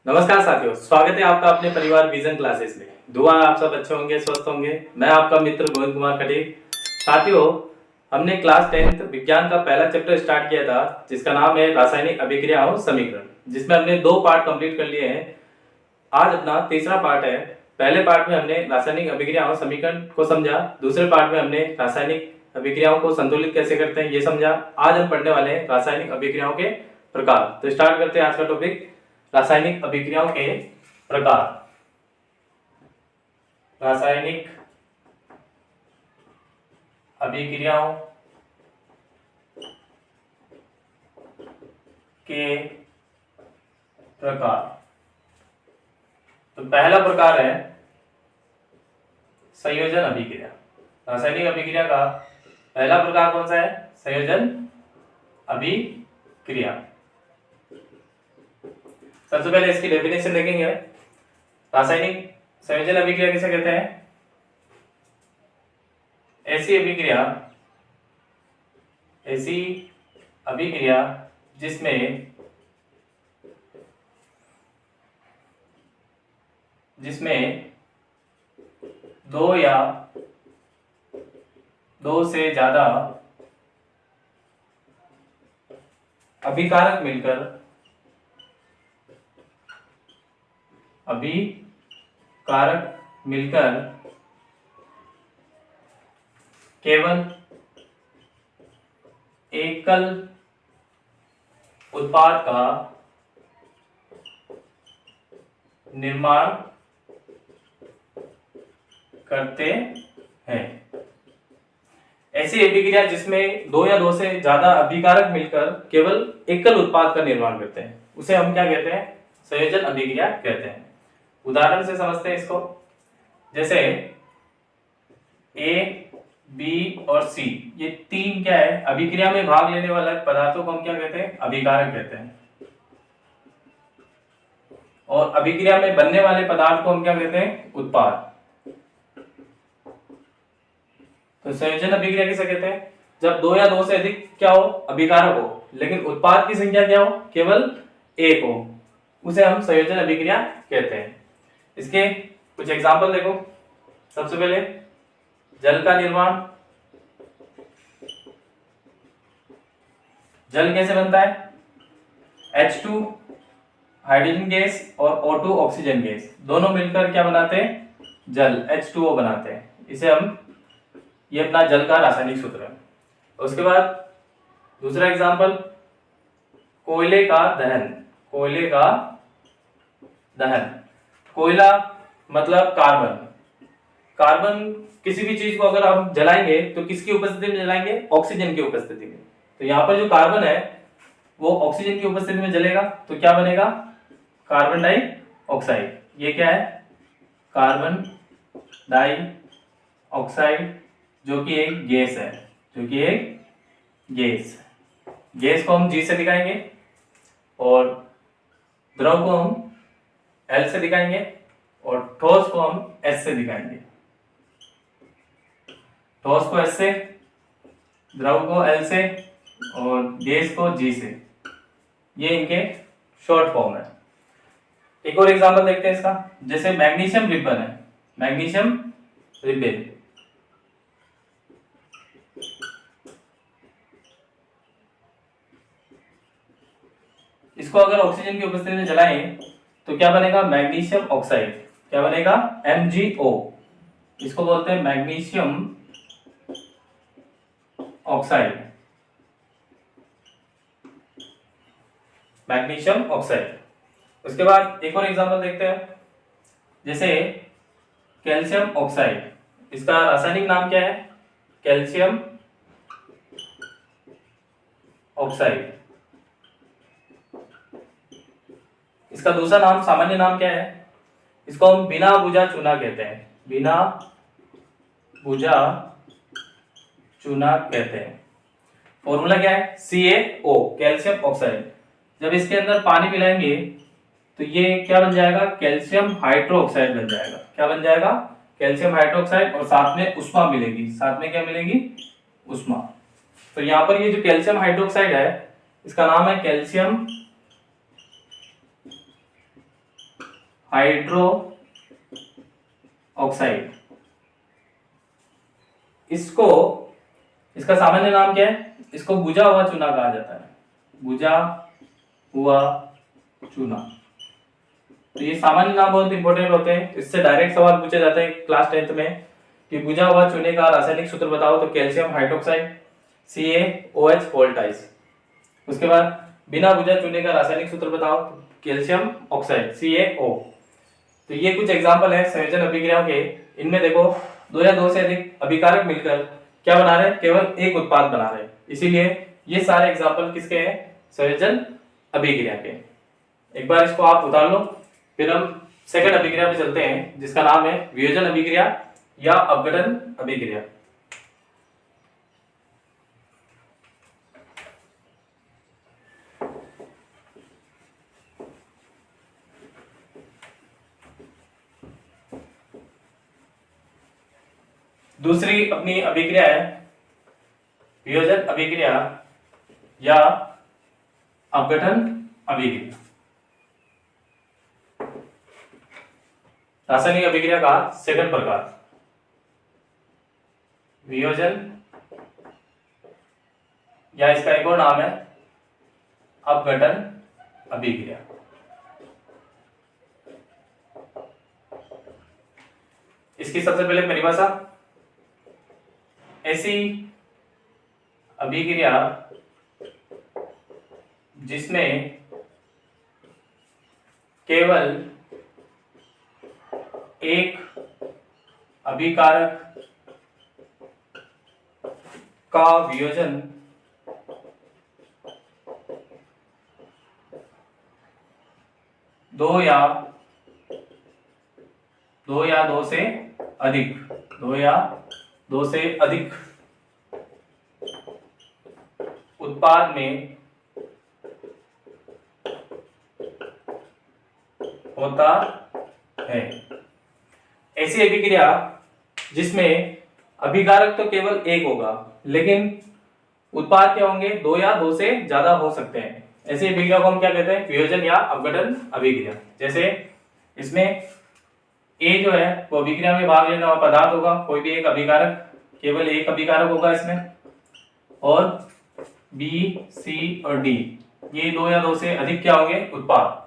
नमस्कार साथियों, स्वागत है आपका अपने परिवार विजन क्लासेस में। दुआ आप सब अच्छे होंगे, स्वस्थ होंगे। मैं आपका मित्र गोविंद कुमार खटीक। साथियों, हमने क्लास 10th विज्ञान का पहला चैप्टर स्टार्ट किया था जिसका नाम है रासायनिक अभिक्रिया और समीकरण, जिसमें हमने 2 पार्ट कंप्लीट कर लिए हैं। आज अपना तीसरा पार्ट है। पहले पार्ट में हमने रासायनिक अभिक्रिया और समीकरण को समझा। दूसरे पार्ट में हमने रासायनिक अभिक्रियाओं को संतुलित कैसे करते हैं ये समझा। आज हम पढ़ने वाले हैं रासायनिक अभिक्रियाओं के प्रकार। तो स्टार्ट करते हैं आज का टॉपिक, रासायनिक अभिक्रियाओं के प्रकार। रासायनिक अभिक्रियाओं के प्रकार। तो पहला प्रकार है संयोजन अभिक्रिया। रासायनिक अभिक्रिया का पहला प्रकार कौन सा है? संयोजन अभिक्रिया। सबसे पहले इसकी डेफिनेशन देखेंगे। रासायनिक संयोजन अभिक्रिया किसे कहते हैं? ऐसी अभिक्रिया जिसमें दो या दो से ज्यादा अभिकारक मिलकर केवल एकल उत्पाद का निर्माण करते हैं। ऐसी अभिक्रिया जिसमें दो या दो से ज्यादा अभिकारक मिलकर केवल एकल उत्पाद का निर्माण करते हैं, उसे हम क्या कहते हैं? संयोजन अभिक्रिया कहते हैं। उदाहरण से समझते हैं इसको। जैसे ए, बी और सी, ये तीन क्या है? अभिक्रिया में भाग लेने वाले पदार्थों को हम क्या कहते हैं? अभिकारक कहते हैं। और अभिक्रिया में बनने वाले पदार्थ को हम क्या कहते हैं? उत्पाद। तो संयोजन अभिक्रिया किसे कहते हैं? जब दो या दो से अधिक क्या हो? अभिकारक हो, लेकिन उत्पाद की संख्या क्या हो? केवल एक हो, उसे हम संयोजन अभिक्रिया कहते हैं। इसके कुछ एग्जाम्पल देखो। सबसे पहले जल का निर्माण। जल कैसे बनता है? H2 हाइड्रोजन गैस और O2 ऑक्सीजन गैस, दोनों मिलकर क्या बनाते हैं? जल, H2O बनाते हैं। इसे हम, ये अपना जल का रासायनिक सूत्र है। उसके बाद दूसरा एग्जाम्पल, कोयले का दहन। कोयला मतलब कार्बन। कार्बन किसी भी चीज को अगर हम जलाएंगे तो किसकी उपस्थिति में जलाएंगे? ऑक्सीजन की उपस्थिति में। तो यहाँ पर जो कार्बन है वो ऑक्सीजन की उपस्थिति में जलेगा तो क्या बनेगा? Carbon dioxide. ये क्या है? कार्बन डाइऑक्साइड, जो कि एक गैस है। गैस को हम G से दिखाएंगे और द्रव को हम L से दिखाएंगे और ठोस को हम S से दिखाएंगे। ठोस को S से, द्रव को L से और गैस को G से। ये इनके शॉर्ट फॉर्म है। एक और एग्जांपल देखते हैं इसका। जैसे मैग्नीशियम रिबन है, मैग्नीशियम रिबन। इसको अगर ऑक्सीजन की उपस्थिति में जलाएं तो क्या बनेगा? Magnesium oxide. क्या बनेगा? MgO। इसको बोलते हैं मैग्नीशियम ऑक्साइड। Magnesium oxide. उसके बाद एक और एग्जांपल देखते हैं। जैसे कैल्शियम ऑक्साइड, इसका रासायनिक नाम क्या है? Calcium oxide. इसका दूसरा नाम, सामान्य नाम क्या है? इसको हम बिना बुझा चूना कहते हैं। बिना बुझा चूना कहते हैं। फॉर्मूला क्या है? CaO, calcium oxide. जब इसके अंदर पानी मिलाएंगे तो ये क्या बन जाएगा? कैल्शियम हाइड्रोक्साइड बन जाएगा। क्या बन जाएगा? Calcium hydroxide. और साथ में उष्मा मिलेगी। साथ में क्या मिलेगी? उष्मा। तो यहाँ पर ये जो कैल्शियम हाइड्रोक्साइड है इसका नाम है कैल्शियम हाइड्रो ऑक्साइड। इसको, इसका सामान्य नाम क्या है? इसको बुझा हुआ चूना कहा जाता है, बुझा हुआ चूना। तो ये सामान्य नाम बहुत इंपॉर्टेंट होते हैं, इससे डायरेक्ट सवाल पूछे जाते हैं क्लास 10th में कि बुझा हुआ चूने का रासायनिक सूत्र बताओ, तो कैल्शियम हाइड्रोक्साइड CaOH वोल्टाइज। उसके बाद बिना बुझा चूने का रासायनिक सूत्र बताओ, तो कैल्शियम ऑक्साइड CaO। तो ये कुछ एग्जांपल है संयोजन अभिक्रियाओं के। इनमें देखो दो या दो से अधिक अभिकारक मिलकर क्या बना रहे हैं? केवल एक उत्पाद बना रहे हैं। इसीलिए ये सारे एग्जांपल किसके हैं? संयोजन अभिक्रिया के। एक बार इसको आप उतार लो, फिर हम सेकंड अभिक्रिया पे चलते हैं जिसका नाम है वियोजन अभिक्रिया या अपघटन अभिक्रिया। दूसरी अपनी अभिक्रिया है वियोजन अभिक्रिया या अपघटन अभिक्रिया। रासायनिक अभिक्रिया का सेकंड प्रकार वियोजन, या इसका एक और नाम है अपघटन अभिक्रिया। इसकी सबसे पहले परिभाषा, ऐसी अभिक्रिया जिसमें केवल एक अभिकारक का वियोजन दो या दो से अधिक उत्पाद में होता है। ऐसी अभिक्रिया जिसमें अभिकारक तो केवल एक होगा लेकिन उत्पाद क्या होंगे? दो या दो से ज्यादा हो सकते हैं। ऐसी अभिक्रिया को हम क्या कहते हैं? वियोजन या अपघटन अभिक्रिया। जैसे इसमें ए जो है वो अभिक्रिया में भाग लेने वाला पदार्थ होगा, कोई भी एक अभिकारक, केवल एक अभिकारक होगा इसमें, और बी, सी और डी ये दो या दो से अधिक क्या होंगे? उत्पाद।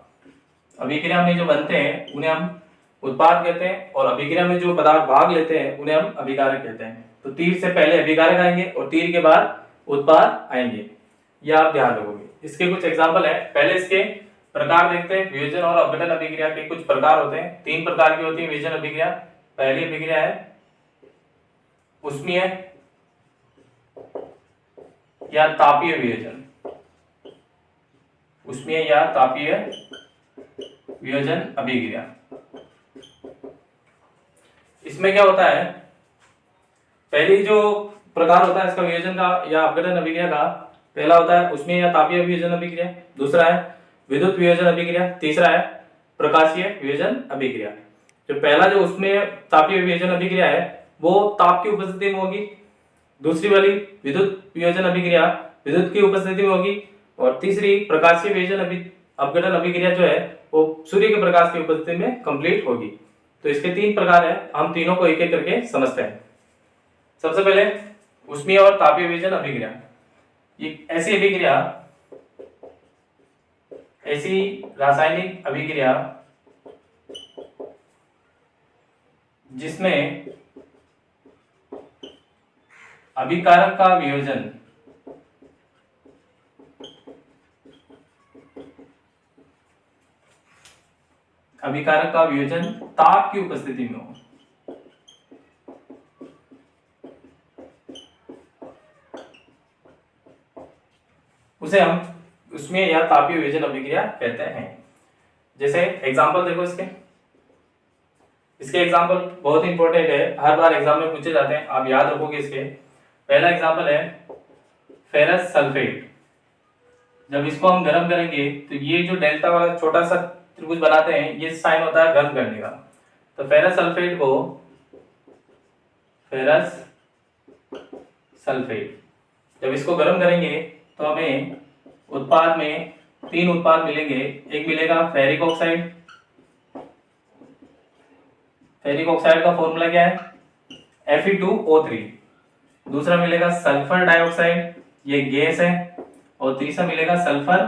अभिक्रिया में जो बनते हैं उन्हें हम उत्पाद कहते हैं, और अभिक्रिया में जो पदार्थ भाग लेते हैं उन्हें हम अभिकारक कहते हैं। तो तीर से पहले अभिकारक आएंगे और तीर के बाद उत्पाद आएंगे, यह आप ध्यान रखोगे। इसके कुछ एग्जाम्पल है। पहले इसके प्रकार देखते हैं। वियोजन और अपघटन अभिक्रिया के कुछ प्रकार होते हैं, तीन प्रकार की होती है वियोजन अभिक्रिया। पहली अभिक्रिया है उष्मीय या तापीय वियोजन, उष्मीय या तापीय वियोजन अभिक्रिया। इसमें क्या होता है? पहली जो प्रकार होता है इसका वियोजन का या अपघटन अभिक्रिया का, पहला होता है उष्मीय या तापीय वियोजन अभिक्रिया, दूसरा है विद्युत वियोजन अभिक्रिया, तीसरा है प्रकाशीय वियोजन अभिक्रिया। जो पहला जो उष्मीय तापीय वियोजन अभिक्रिया है वो ताप की उपस्थिति में होगी, दूसरी वाली विद्युत वियोजन अभिक्रिया विद्युत की उपस्थिति में होगी, और तीसरी प्रकाशीय वियोजन अपघटन अभिक्रिया जो है वो सूर्य के प्रकाश की उपस्थिति में कंप्लीट होगी। तो इसके तीन प्रकार है, हम तीनों को एक एक करके समझते हैं। सबसे पहले उष्मीय और तापीय वियोजन अभिक्रिया। ये ऐसी अभिक्रिया, ऐसी रासायनिक अभिक्रिया जिसमें अभिकारक का वियोजन ताप की उपस्थिति में हो। उसे हम उष्मीय या तापीय वियोजन अभिक्रिया कहते हैं। जैसे एग्जांपल देखो इसके एग्जांपल बहुत इंपॉर्टेंट है, हर बार एग्जाम में पूछे जाते हैं, आप याद रखोगे इसके। पहला एग्जांपल है फेरस सल्फेट। जब इसको हम गर्म करेंगे तो ये जो डेल्टा वाला छोटा सा त्रिभुज बनाते हैं ये साइन होता है गर्म करने का। तो फेरस सल्फेट जब इसको गर्म करेंगे तो हमें उत्पाद में तीन उत्पाद मिलेंगे। एक मिलेगा फेरिक ऑक्साइड, फेरिक ऑक्साइड का फॉर्मूला क्या है? Fe2O3। दूसरा मिलेगा सल्फर डाइऑक्साइड, ये गैस है। और तीसरा मिलेगा सल्फर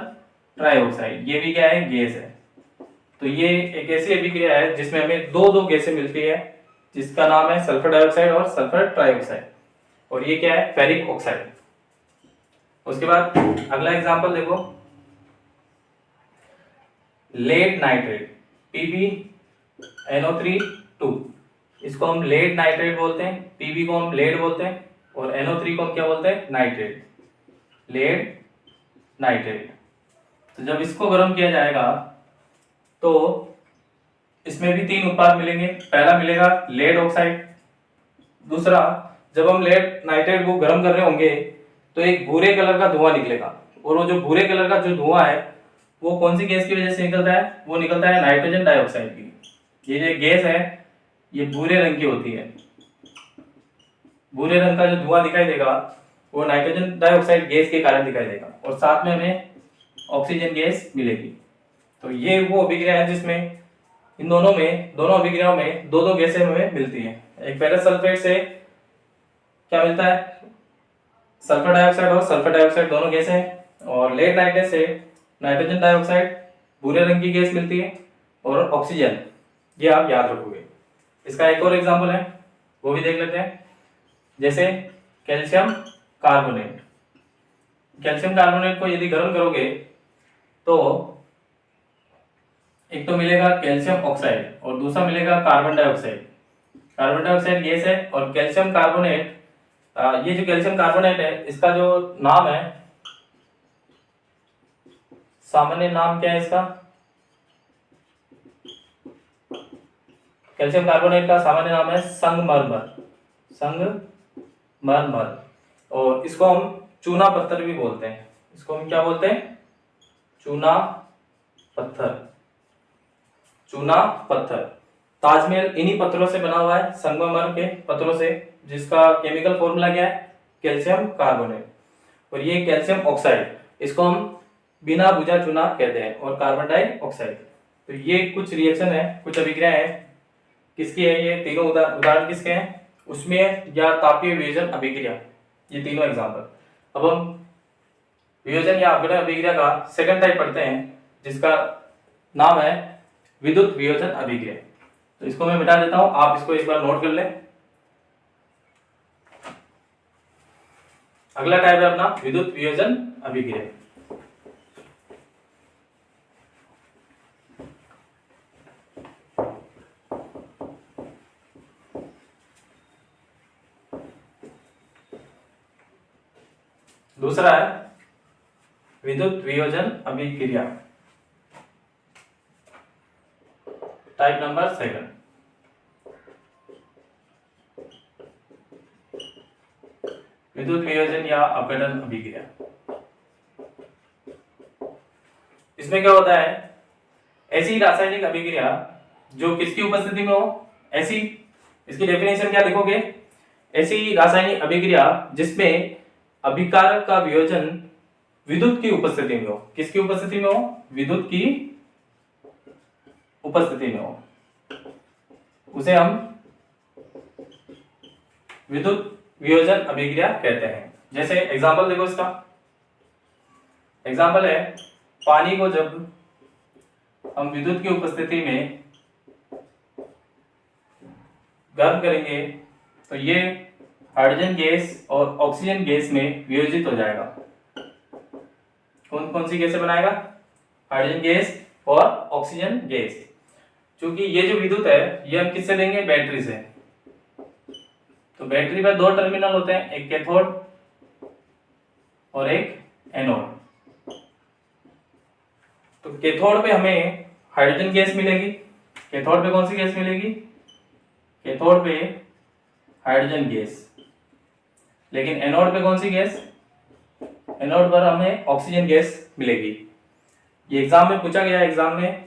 ट्राइऑक्साइड, ये भी क्या है? गैस है। तो ये एक ऐसी अभिक्रिया है जिसमें हमें दो दो गैसें मिलती है, जिसका नाम है सल्फर डाइऑक्साइड और सल्फर ट्राइऑक्साइड, और ये क्या है? Ferric oxide. उसके बाद अगला एग्जांपल देखो, लेड नाइट्रेट PbNO3 2। इसको हम लेड नाइट्रेट बोलते हैं, Pb को हम लेड बोलते हैं, और NO3 को हम क्या बोलते हैं? Nitrate, lead nitrate. तो जब इसको गर्म किया जाएगा तो इसमें भी तीन उत्पाद मिलेंगे। पहला मिलेगा लेड ऑक्साइड। दूसरा, जब हम लेड नाइट्रेट को गर्म कर रहे होंगे तो एक भूरे कलर का धुआं निकलेगा, और वो जो भूरे कलर का जो धुआं है वो कौन सी गैस की वजह से निकलता है? वो निकलता है नाइट्रोजन डाइऑक्साइड की। ये जो गैस है ये भूरे रंग की होती है। भूरे रंग का जो धुआं दिखाई देगा वो नाइट्रोजन डाइऑक्साइड गैस के कारण दिखाई देगा, और साथ में हमें ऑक्सीजन गैस मिलेगी। तो ये वो अभिक्रिया है जिसमें इन दोनों अभिक्रियाओं में दो दो गैसें हमें मिलती हैं। एक फेरस सल्फेट से क्या मिलता है? सल्फर डाइऑक्साइड और सल्फर डाइऑक्साइड दोनों गैसें हैं, और लेड नाइट्रेट से नाइट्रोजन डाइऑक्साइड भूरे रंग की गैस मिलती है, और ऑक्सीजन। ये आप याद रखोगे। इसका एक और एग्जांपल है, वो भी देख लेते हैं। जैसे कैल्शियम कार्बोनेट। कैल्शियम कार्बोनेट को यदि गर्म करोगे तो एक तो मिलेगा कैल्शियम ऑक्साइड और दूसरा मिलेगा carbon dioxide. Carbon dioxide gas है, और कैल्शियम कार्बोनेट, ये जो कैल्शियम कार्बोनेट है इसका जो नाम है, सामान्य नाम क्या है इसका? कैल्शियम कार्बोनेट का सामान्य नाम है संगमरमर, संगमरमर। और इसको हम चूना पत्थर भी बोलते हैं। इसको हम क्या बोलते हैं? चूना पत्थर, चूना पत्थर। ताजमहल इन्हीं पत्थरों से बना हुआ है, संगमरमर के पत्थरों से, जिसका केमिकल फॉर्मूला क्या है? Calcium carbonate. और ये कैल्शियम ऑक्साइड, इसको हम बिना बुझा चूना कहते हैं, और कार्बन डाइऑक्साइड। तो ये कुछ रिएक्शन है, कुछ अभिक्रिया है। किसकी है ये तीनों? उदाहरण किसके हैं उसमें? या तापीय वियोजन अभिक्रिया, ये तीनों एग्जांपल। अब हम वियोजन या अपघटन अभिक्रिया का सेकंड टाइप पढ़ते हैं, जिसका नाम है विद्युत वियोजन अभिक्रिया। तो इसको मैं मिटा देता हूं, आप इसको एक बार नोट कर लें। अगला टाइप है अपना विद्युत वियोजन अभिक्रिया। दूसरा है विद्युत वियोजन अभिक्रिया, टाइप नंबर 2। विद्युत वियोजन या अपघटन अभिक्रिया। इसमें क्या होता है? ऐसी रासायनिक अभिक्रिया जो किसकी उपस्थिति में हो? ऐसी, इसकी डेफिनेशन क्या लिखोगे? ऐसी रासायनिक अभिक्रिया जिसमें अभिकारक का वियोजन विद्युत की उपस्थिति में हो। किसकी उपस्थिति में हो? विद्युत की उपस्थिति में हो, उसे हम विद्युत वियोजन अभिक्रिया कहते हैं। जैसे एग्जांपल देखो, इसका एग्जांपल है, पानी को जब हम विद्युत की उपस्थिति में गर्म करेंगे तो ये हाइड्रोजन गैस और ऑक्सीजन गैस में वियोजित हो जाएगा। कौन कौन सी गैसें बनाएगा? हाइड्रोजन गैस और ऑक्सीजन गैस। क्योंकि ये जो विद्युत है ये हम किससे देंगे? बैटरी से। तो बैटरी में दो टर्मिनल होते हैं, एक कैथोड और एक एनोड। तो कैथोड पे हमें हाइड्रोजन गैस मिलेगी। कैथोड पे कौन सी गैस मिलेगी? कैथोड पे हाइड्रोजन गैस। लेकिन एनोड पे कौन सी गैस? एनोड पर हमें ऑक्सीजन गैस मिलेगी। ये एग्जाम में पूछा गया है, एग्जाम में,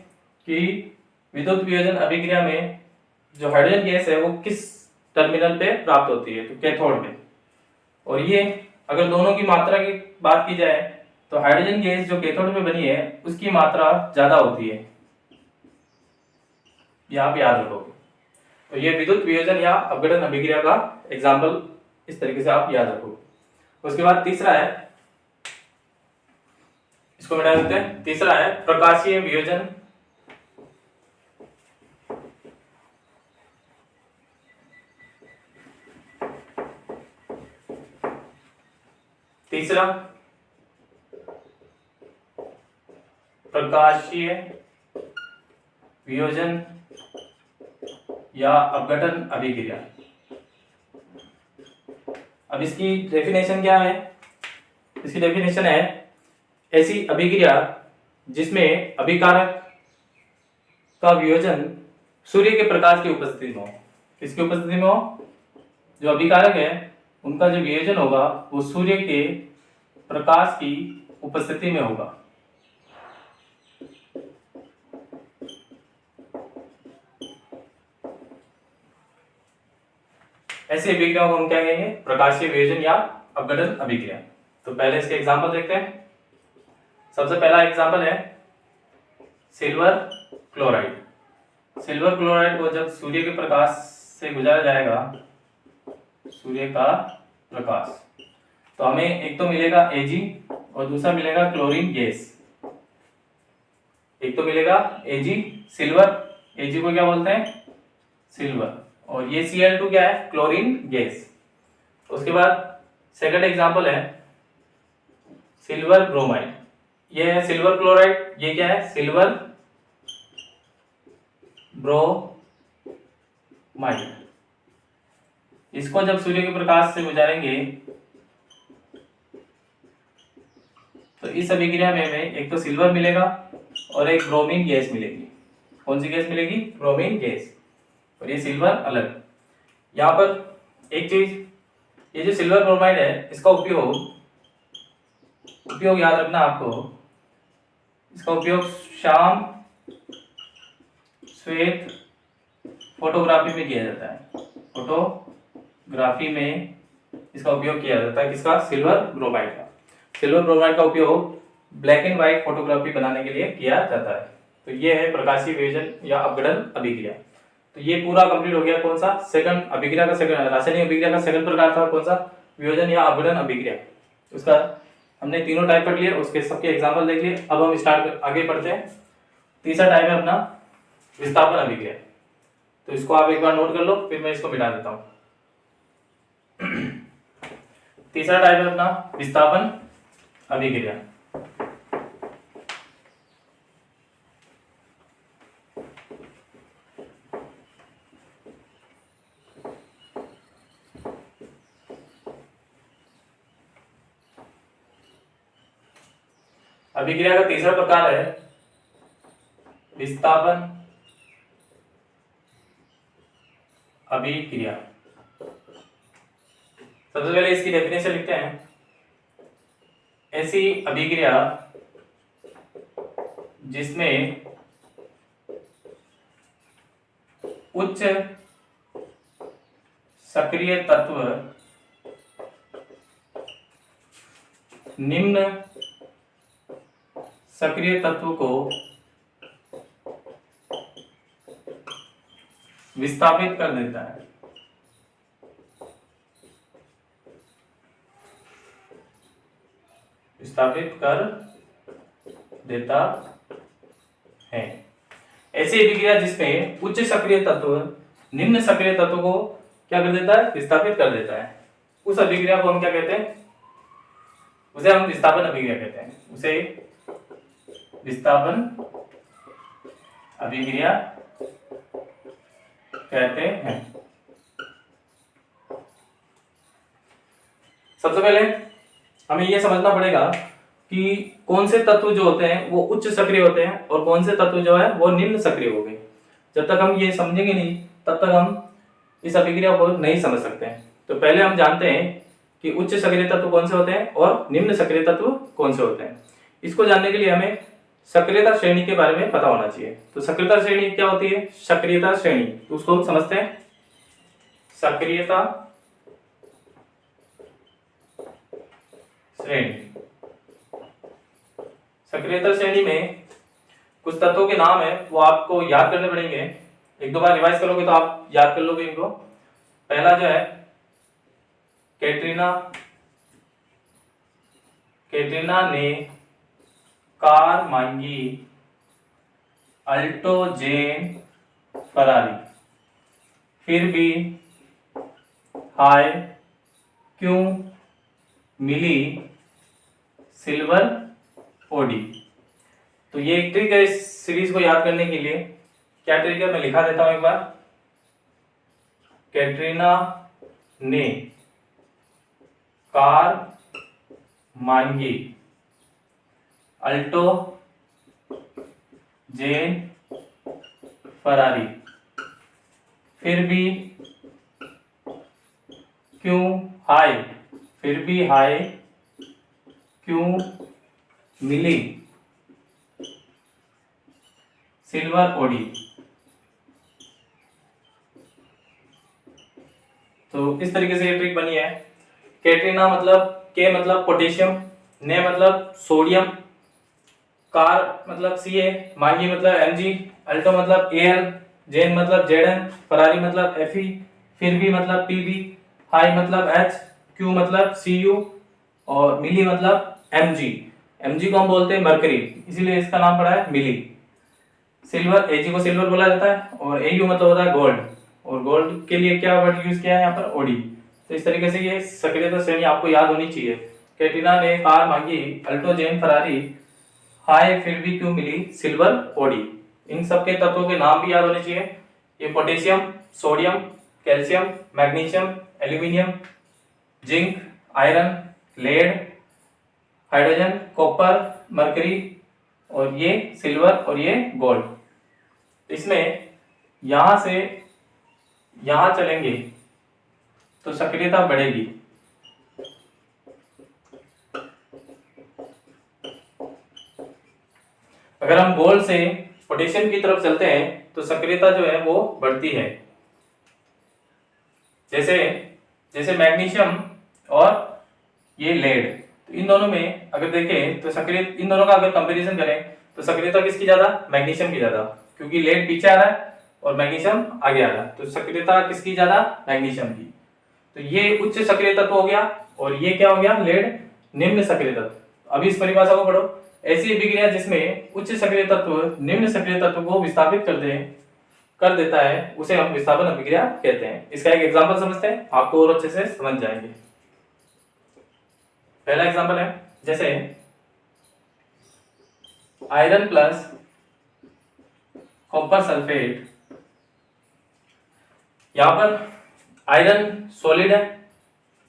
कि विद्युत वियोजन अभिक्रिया में जो हाइड्रोजन गैस है वो किस टर्मिनल पे प्राप्त होती है? तो कैथोड में। और ये अगर दोनों की मात्रा की बात की जाए तो हाइड्रोजन गैस जो कैथोड में बनी है उसकी मात्रा ज्यादा होती है, ये आप याद रखोगे। तो ये विद्युत वियोजन या अपघटन अभिक्रिया का एग्जाम्पल इस तरीके से आप याद रखो। उसके बाद तीसरा है, इसको मिटा देते हैं। तीसरा है प्रकाशीय वियोजन। तीसरा प्रकाशीय वियोजन या अपघटन अभिक्रिया। अब इसकी डेफिनेशन क्या है? इसकी डेफिनेशन है ऐसी अभिक्रिया जिसमें अभिकारक का वियोजन सूर्य के प्रकाश की उपस्थिति में हो। किसकी उपस्थिति में हो? जो अभिकारक है उनका जो वियोजन होगा वो सूर्य के प्रकाश की उपस्थिति में होगा। ऐसी अभिक्रिया को हम क्या कहेंगे? प्रकाशीय वियोजन या अपघटन अभिक्रिया। तो पहले इसके एग्जांपल देखते हैं। सबसे पहला एग्जांपल है सिल्वर क्लोराइड। सिल्वर क्लोराइड को जब सूर्य के प्रकाश से गुजारा जाएगा, सूर्य का प्रकाश, तो हमें एक तो मिलेगा Ag और दूसरा मिलेगा क्लोरीन गैस। एक तो मिलेगा Ag सिल्वर, Ag को क्या बोलते हैं? सिल्वर। और ये Cl2 क्या है? Chlorine gas. उसके बाद सेकंड एग्जांपल है सिल्वर ब्रोमाइड। ये है सिल्वर क्लोराइड, ये क्या है? Silver bromide. इसको जब सूर्य के प्रकाश से गुजारेंगे तो इस अभिक्रिया में हमें एक तो सिल्वर मिलेगा और एक ब्रोमीन गैस मिलेगी। कौन सी गैस मिलेगी? Bromine gas. और ये सिल्वर अलग। यहाँ पर एक चीज, ये जो सिल्वर ब्रोमाइड है इसका उपयोग याद रखना आपको। इसका उपयोग शाम श्वेत फोटोग्राफी में किया जाता है। फोटोग्राफी में इसका उपयोग किया जाता है। किसका? सिल्वर ब्रोमाइड का। सिल्वर ब्रोमाइड का उपयोग ब्लैक एंड व्हाइट फोटोग्राफी बनाने के लिए किया जाता है। तो ये है प्रकाशीय वियोजन या अपघटन अभिक्रिया। तो ये पूरा कंप्लीट हो गया। कौन सा? सेकंड अभिक्रिया का सेकंड, रासायनिक अभिक्रिया का सेकंड प्रकार था कौन सा? वियोजन या अपघटन अभिक्रिया। उसका हमने तीनों टाइप पढ़ लिए, उसके सबके एग्जांपल देख लिए। अब हम आगे बढ़ते हैं। तीसरा टाइप है अपना विस्थापन अभिक्रिया। तो इसको आप एक बार नोट कर लो, फिर मैं इसको मिटा देता हूं। तीसरा टाइप है अपना विस्थापन अभिक्रिया। अभिक्रिया का तीसरा प्रकार है विस्थापन अभिक्रिया। सबसे पहले इसकी डेफिनेशन लिखते हैं। ऐसी अभिक्रिया जिसमें उच्च सक्रिय तत्व निम्न सक्रिय तत्व को विस्थापित कर देता है। विस्थापित कर देता है। ऐसी अभिक्रिया जिसमें उच्च सक्रिय तत्व निम्न सक्रिय तत्व को क्या कर देता है? विस्थापित कर देता है। उस अभिक्रिया को हम क्या कहते हैं? उसे हम विस्थापन अभिक्रिया कहते हैं। उसे विस्थापन अभिक्रिया कहते हैं। सबसे पहले हमें यह समझना पड़ेगा कि कौन से तत्व जो होते हैं वो उच्च सक्रिय होते हैं और कौन से तत्व जो है वो निम्न सक्रिय हो गए। जब तक हम ये समझेंगे नहीं तब तक हम इस अभिक्रिया को नहीं समझ सकते हैं। तो पहले हम जानते हैं कि उच्च सक्रिय तत्व कौन से होते हैं और निम्न सक्रिय तत्व कौन से होते हैं। इसको जानने के लिए हमें सक्रियता श्रेणी के बारे में पता होना चाहिए। तो सक्रियता श्रेणी क्या होती है? सक्रियता श्रेणी, तो उसको हम समझते हैं। सक्रियता श्रेणी, सक्रियता श्रेणी में कुछ तत्वों के नाम है वो आपको याद करने पड़ेंगे। एक दो बार रिवाइज करोगे तो आप याद कर लोगे इनको। पहला जो है कैटरीना ने कार मांगी अल्टो जेन फरारी, फिर भी हाय क्यों मिली सिल्वर ओडी। तो ये एक ट्रिक है इस सीरीज को याद करने के लिए। क्या ट्रिक है मैं लिखा देता हूं एक बार। कैटरीना ने कार मांगी अल्टो जेन फरारी, फिर भी क्यों हाय क्यों मिली सिल्वर ओडी। तो इस तरीके से ये ट्रिक बनी है। कैटरीना मतलब के मतलब पोटेशियम, ने मतलब सोडियम, कार मतलब Ca, मांगी मतलब Mg, अल्टो मतलब Al, जेन मतलब Zn, फरारी मतलब Fe, फिर भी मतलब Pb, हाई मतलब H, Q मतलब Cu और मिली मतलब Mg। Mg को हम बोलते हैं मरकरी, इसीलिए इसका नाम पड़ा है मिली। सिल्वर, Ag को सिल्वर बोला जाता है और Au मतलब होता है गोल्ड, और गोल्ड के लिए क्या वर्ड यूज किया है यहाँ पर ओडी। तो इस तरीके से ये सक्रियता श्रेणी आपको याद होनी चाहिए। कैटरीना ने कार मांगी अल्टो जेन फरारी, हाय फिर भी क्यों मिली सिल्वर ओडी। इन सब के तत्वों के नाम भी याद होने चाहिए। ये potassium, sodium, calcium, magnesium, aluminium, zinc, iron, lead, hydrogen, copper, mercury, और ये सिल्वर और ये गोल्ड। इसमें यहां से यहां चलेंगे तो सक्रियता बढ़ेगी। अगर हम गोल्ड से पोटेशियम की तरफ चलते हैं तो सक्रियता जो है वो बढ़ती है। जैसे जैसे मैग्नीशियम और ये लेड, तो इन दोनों में अगर देखें तो सक्रिय, इन दोनों का अगर कंपैरिजन करें तो सक्रियता किसकी ज्यादा, मैग्नीशियम की ज्यादा, क्योंकि लेड पीछे आ रहा है और मैग्नीशियम आगे आ रहा है, तो सक्रियता किसकी ज्यादा, मैग्नीशियम की। तो ये उच्च सक्रिय तत्व हो गया और ये क्या हो गया, लेड निम्न सक्रिय तत्व। अभी इस परिभाषा को पढ़ो। ऐसी अभिक्रिया जिसमें उच्च सक्रिय तत्व निम्न सक्रिय तत्व को विस्थापित कर देता है उसे हम विस्थापन अभिक्रिया कहते हैं। इसका एक एग्जांपल समझते हैं, आपको और अच्छे से समझ जाएंगे। पहला एग्जांपल है, जैसे आयरन प्लस कॉपर सल्फेट। यहां पर आयरन सॉलिड है,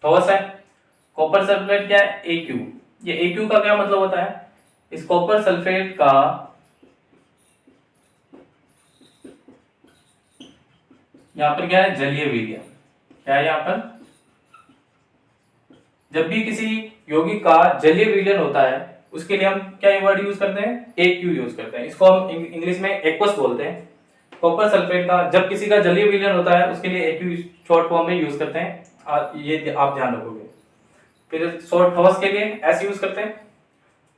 ठोस है, कॉपर सल्फेट क्या है, AQ। ये AQ का क्या मतलब होता है, इस कॉपर सल्फेट का यहां पर क्या है, जलीय वीर्य। क्या है यहां पर, जब भी किसी यौगिक का जलीय विलयन होता है उसके लिए हम क्या वर्ड यूज करते हैं, AQ यूज करते हैं। इसको हम इंग्लिश में एक्वस बोलते हैं। कॉपर सल्फेट का जब किसी का जलीय विलयन होता है उसके लिए AQ शॉर्ट फॉर्म में यूज करते हैं, ये आप ध्यान रखोगे। फिर शॉर्ट ठोस के लिए S यूज करते हैं।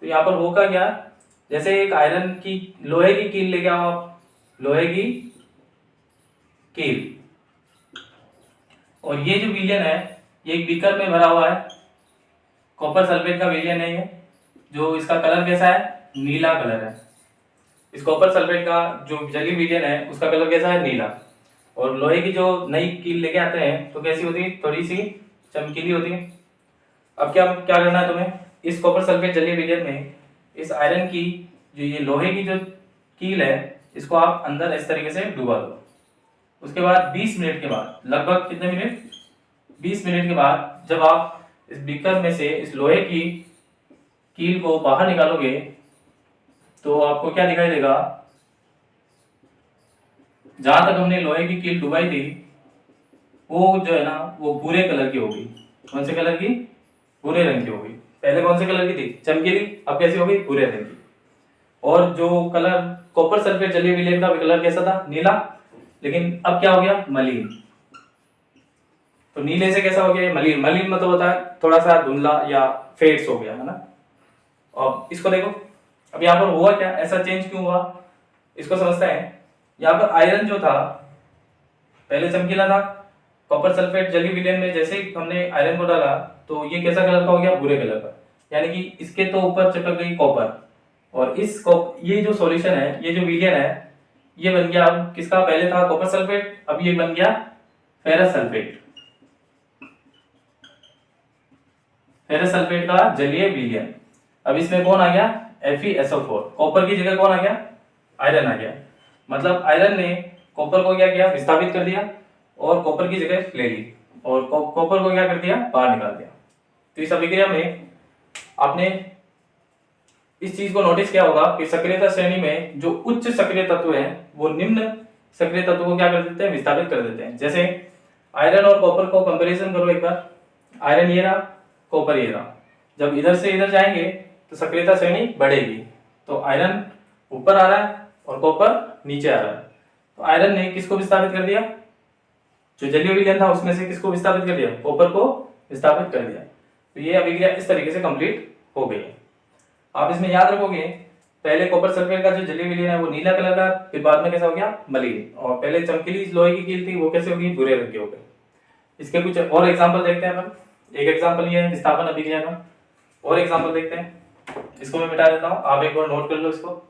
तो यहाँ पर होगा क्या, जैसे एक आयरन की, लोहे की कील लेके आओ आप, लोहे की कील, और ये जो विलयन है ये एक बीकर में भरा हुआ है, कॉपर सल्फेट का विलयन है ये, जो इसका कलर कैसा है, नीला कलर है। इस कॉपर सल्फेट का जो जलीय विलयन है उसका कलर कैसा है, नीला। और लोहे की जो नई कील लेके आते हैं तो कैसी होती है, थोड़ी सी चमकीली होती है। अब क्या करना है तुम्हें, इस कॉपर सल्फेट जलीय विलयन में इस आयरन की जो ये लोहे की जो कील है इसको आप अंदर इस तरीके से डुबा दो। उसके बाद 20 मिनट के बाद, लगभग कितने मिनट, 20 मिनट के बाद जब आप इस बीकर में से इस लोहे की कील को बाहर निकालोगे तो आपको क्या दिखाई देगा, जहां तक हमने लोहे की कील डुबाई थी वो जो है ना वो भूरे कलर की होगी। कौन से कलर की, भूरे रंग की होगी। पहले कौन से कलर की थी, चमकीली, अब कैसी होगी, भूरे रंग की। और जो कलर कॉपर सल्फेट जलीय विलयन का कलर कैसा था, नीला, लेकिन अब क्या हो गया, मलिन। तो नीले से कैसा हो गया, मलिन। मलिन मतलब होता है थोड़ा सा धुंधला या फेड्स हो गया, है ना। और इसको देखो, अब यहाँ पर हुआ क्या, ऐसा चेंज क्यों हुआ, इसको समझते हैं। यहाँ पर आयरन जो था पहले चमकीला था। कॉपर सल्फेट जलीय विलयन में जैसे ही हमने आयरन को डाला तो ये कैसा कलर का हो गया, भूरे कलर का, यानी कि इसके तो ऊपर चिपक गई कॉपर, और ये जो सॉल्यूशन है, ये जो विलयन है, ये बन गया अब किसका, पहले था कॉपर सल्फेट, अब ये बन गया फेरस सल्फेट। फेरस सल्फेट का जलीय विलयन। अब इसमें कौन आ गया, FeSO4। कॉपर की जगह कौन आ गया, आयरन आ गया। मतलब आयरन ने कॉपर को क्या किया, विस्थापित कर दिया और कॉपर की जगह ले ली, और कॉपर को क्या कर दिया, बाहर निकाल दिया। तो इस अभिक्रिया में आपने इस चीज को नोटिस किया होगा कि सक्रियता श्रेणी में जो उच्च सक्रिय तत्व है वो निम्न सक्रिय तत्व को क्या कर देते हैं, विस्थापित कर देते हैं। जैसे आयरन और कॉपर को कंपैरिजन करो एक बार, आयरन ये रहा, कॉपर ये रहा। जब इधर से इधर जाएंगे तो सक्रियता श्रेणी बढ़ेगी, तो आयरन ऊपर आ रहा है और कॉपर नीचे आ रहा है। तो आयरन ने किसको विस्थापित कर दिया, जो जलीय विलयन था उसमें से किसको विस्थापित कर दिया, कॉपर को विस्थापित कर दिया। तो ये अभिक्रिया इस तरीके से कंप्लीट हो गई है। आप इसमें याद रखोगे, पहले कॉपर सल्फेट का जो जलीय विलयन है वो नीला कलर का, फिर बाद में कैसा हो गया, मलिन, और पहले चमकीली लोहे की कील थी वो कैसे होगी, भूरे रंग की हो गई। इसके कुछ और एग्जांपल देखते हैं अपन। एक एग्जांपल ये है विस्थापन अभिक्रिया का, और एग्जांपल देखते हैं। इसको मैं मिटा देता हूं, आप एक बार नोट कर लो इसको।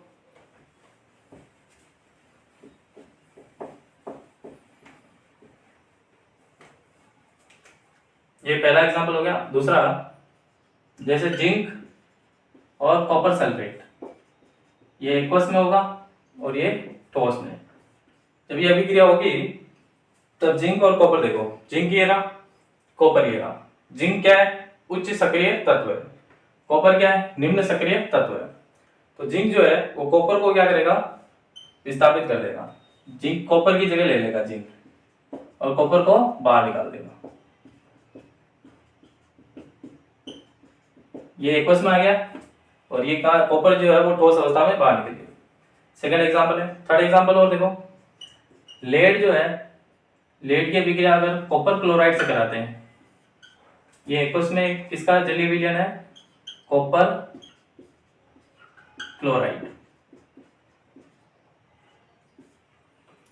ये पहला एग्जांपल हो गया। दूसरा, जैसे जिंक और कॉपर सल्फेट, ये एक्वस में होगा और ये ठोस में। जब ये अभिक्रिया होगी तब जिंक और कॉपर, देखो जिंक ये रहा, कॉपर ये रहा। जिंक क्या है, उच्च सक्रिय तत्व है, कॉपर क्या है, निम्न सक्रिय तत्व है। तो जिंक जो है वो कॉपर को क्या करेगा, विस्थापित कर देगा। जिंक कॉपर की जगह ले लेगा जिंक, और कॉपर को बाहर निकाल देगा। ये एक्वस में आ गया, और ये कहा कॉपर जो है वो ठोस अवस्था में बाहर निकल गया। सेकंड एग्जांपल है। थर्ड एग्जांपल और देखो, लेड जो है, लेड की अभिक्रिया अगर कॉपर क्लोराइड से कराते हैं, ये एक्वस में किसका जलीय विलयन है, कॉपर क्लोराइड,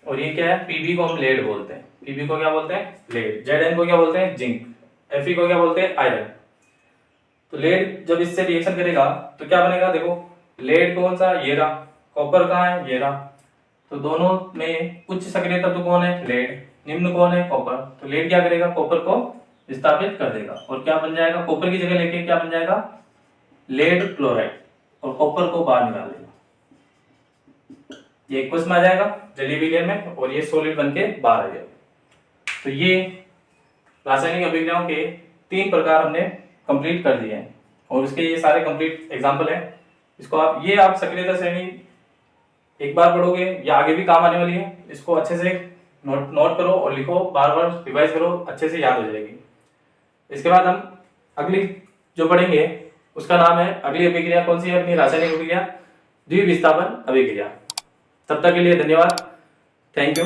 और ये क्या है, पीबी को हम लेड बोलते हैं। पीबी को क्या बोलते हैं, लेड। Zn को क्या बोलते हैं, जिंक। Fe को क्या बोलते हैं, आयरन। तो लेड जब इससे रिएक्शन करेगा तो क्या बनेगा, देखो लेड कौन सा, ये रहा, कॉपर कहाँ है, ये रहा। तो दोनों में उच्च सक्रिय तत्व कौन है, लेड, निम्न कौन है, कॉपर। तो लेड क्या करेगा, कॉपर को विस्थापित कर देगा, और क्या बन जाएगा, कॉपर की जगह लेके क्या बन जाएगा, लेड क्लोराइड, और कॉपर को बाहर निकाल देगा। ये एक्वस में आ जाएगा जलीय विलयन में, और ये सॉलिड बन के बाहर आ जाएगा। तो ये रासायनिक अभिक्रियाओं के 3 प्रकार हमने कंप्लीट कर दिए हैं, और उसके ये सारे कंप्लीट एग्जांपल हैं। इसको आप सक्रियता श्रेणी एक बार पढ़ोगे या आगे भी काम आने वाली है, इसको अच्छे से नोट करो और लिखो, बार बार रिवाइज करो, अच्छे से याद हो जाएगी। इसके बाद हम अगली जो पढ़ेंगे उसका नाम है, अगली अभिक्रिया कौन सी है अपनी, रासायनिक अभिक्रिया द्विविस्थापन अभिक्रिया। तब तक के लिए धन्यवाद, थैंक यू।